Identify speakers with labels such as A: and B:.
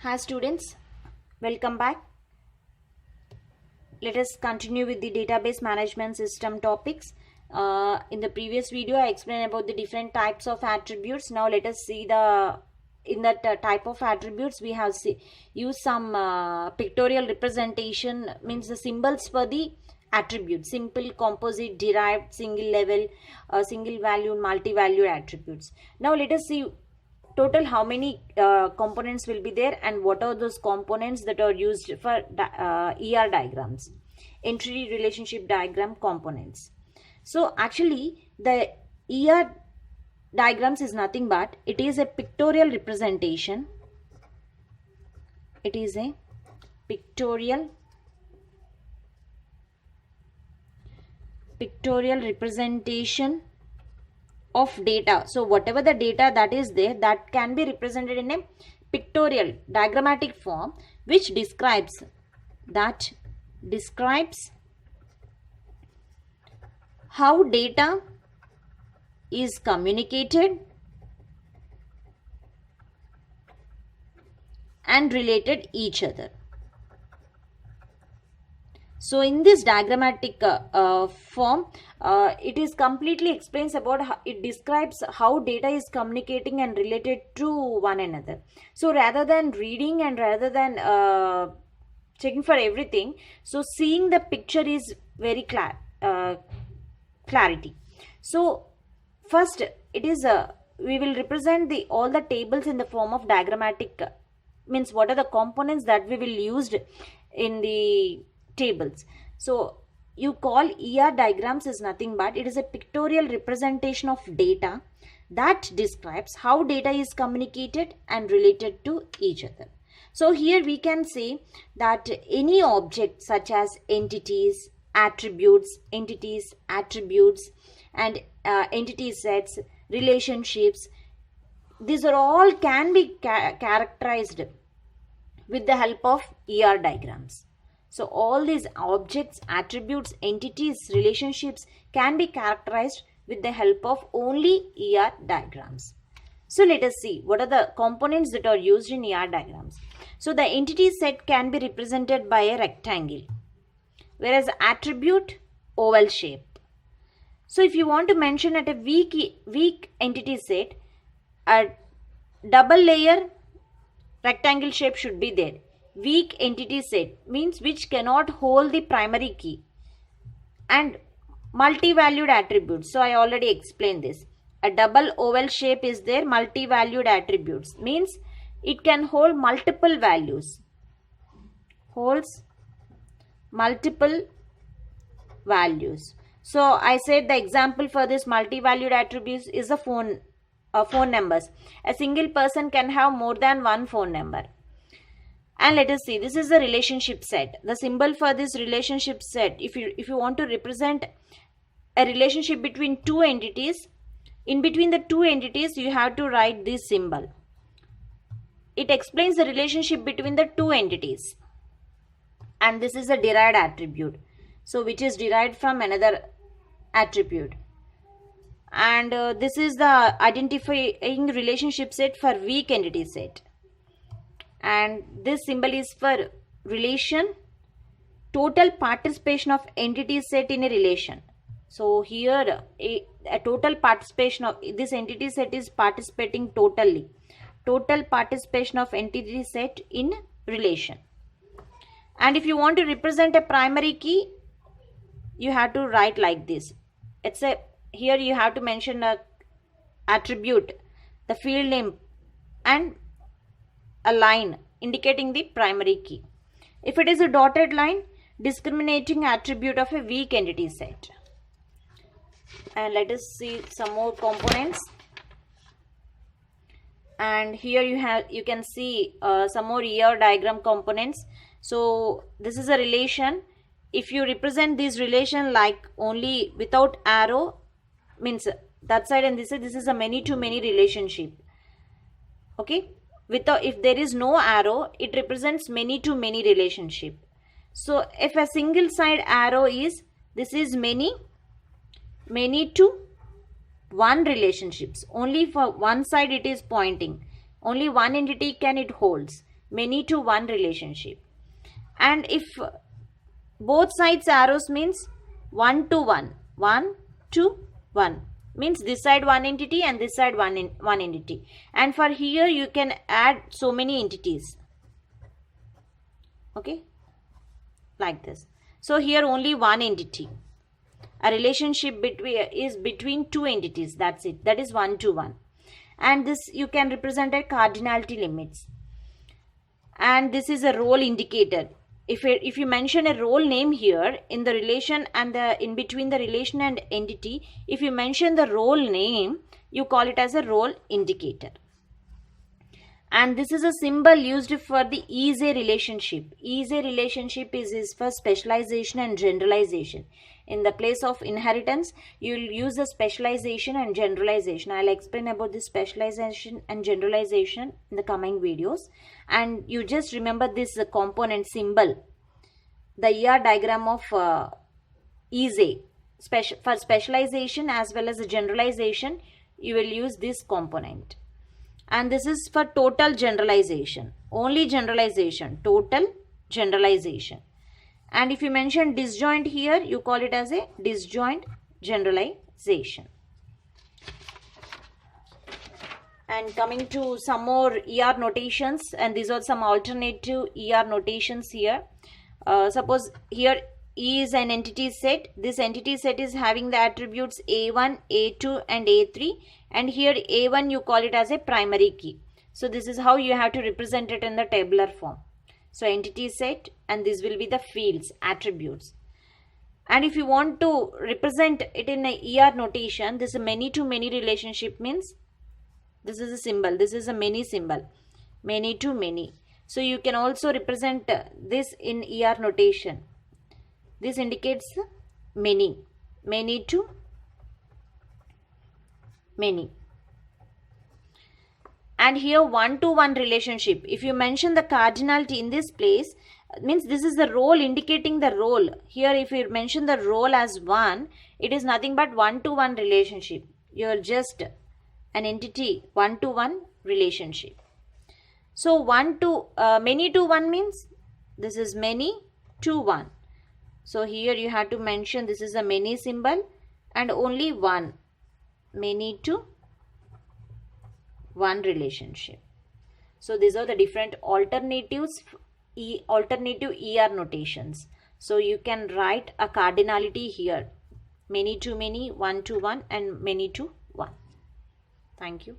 A: Hi students, welcome back. Let us continue with the database management system topics. In the previous video I explained about the different types of attributes. Now let us see in that type of attributes we have used some pictorial representation, means the symbols for the attribute: simple, composite, derived, single level, single value, multi-valued attributes. Now let us see total how many components will be there and what are those components that are used for ER diagrams, entity relationship diagram components. So actually the ER diagrams is nothing but it is a pictorial representation. It is a pictorial representation of data. So whatever the data that is there, that can be represented in a pictorial diagrammatic form, which describes how data is communicated and related each other. So in this diagrammatic form, it is completely explains about how it describes how data is communicating and related to one another. So rather than reading and rather than checking for everything, so seeing the picture is very clarity. So first it is we will represent all the tables in the form of diagrammatic, means what are the components that we will use in the tables. So you call ER diagrams is nothing but it is a pictorial representation of data that describes how data is communicated and related to each other. So here we can say that any object such as entities, attributes, and entity sets, relationships, these are all can be characterized with the help of ER diagrams. So all these objects, attributes, entities, relationships can be characterized with the help of only ER diagrams. So let us see what are the components that are used in ER diagrams. So the entity set can be represented by a rectangle, whereas attribute oval shape. So if you want to mention at a weak entity set, a double layer rectangle shape should be there. Weak entity set means which cannot hold the primary key, and multi-valued attributes. So I already explained this. A double oval shape is there. Multi-valued attributes means it can hold multiple values. Holds multiple values. So I said the example for this multi-valued attributes is a phone numbers. A single person can have more than one phone number. And let us see, this is the relationship set. The symbol for this relationship set, if you want to represent a relationship between two entities, in between the two entities you have to write this symbol. It explains the relationship between the two entities. And this is a derived attribute, so which is derived from another attribute. And this is the identifying relationship set for weak entity set. And this symbol is for relation, total participation of entity set in a relation. So here a total participation of this entity set is participating totally. Total participation of entity set in relation. And if you want to represent a primary key, you have to write like this. Here you have to mention a attribute, the field name, and a line indicating the primary key. If it is a dotted line, discriminating attribute of a weak entity set. And let us see some more components. And here you can see some more ER diagram components. So this is a relation. If you represent this relation like only without arrow, means that side and this side, this is a many to many relationship. Okay. If there is no arrow, it represents many to many relationship. So if a single side arrow is, this is many to one relationships. Only for one side it is pointing. Only one entity can it holds. many to one relationship. And if both sides arrows means 1 to 1, 1 to 1 means this side one entity and this side one entity. And for here you can add so many entities. Okay, like this. So here only one entity. A relationship between two entities. That's it. That is 1 to 1. And this you can represent as cardinality limits. And this is a role indicator. If you mention a role name here in the relation and in between the relation and entity, if you mention the role name, you call it as a role indicator. And this is a symbol used for the is a relationship. Is a relationship is for specialization and generalization. In the place of inheritance, you will use the specialization and generalization. I'll explain about this specialization and generalization in the coming videos. And you just remember this component symbol, the ER diagram of is a. For specialization as well as the generalization, you will use this component. And this is for total generalization, only generalization, total generalization. And if you mention disjoint here, you call it as a disjoint generalization. And coming to some more ER notations, and these are some alternative ER notations here. Suppose here E is an entity set. This entity set is having the attributes A1, A2 and A3. And here A1 you call it as a primary key. So this is how you have to represent it in the tabular form. So entity set, and this will be the fields, attributes. And if you want to represent it in a ER notation, this is a many to many relationship means this is a symbol. This is a many symbol, many to many. So you can also represent this in ER notation. This indicates many, many to many. And here 1 to 1 relationship. If you mention the cardinality in this place, means this is the role indicating the role. Here if you mention the role as 1, it is nothing but 1 to 1 relationship. You are just an entity, 1 to 1 relationship. So many to 1 means this is many to 1. So here you have to mention this is a many symbol and only 1, many to 1 relationship. So these are the different alternative ER notations. So you can write a cardinality here, many to many, 1 to 1 and many to 1. Thank you.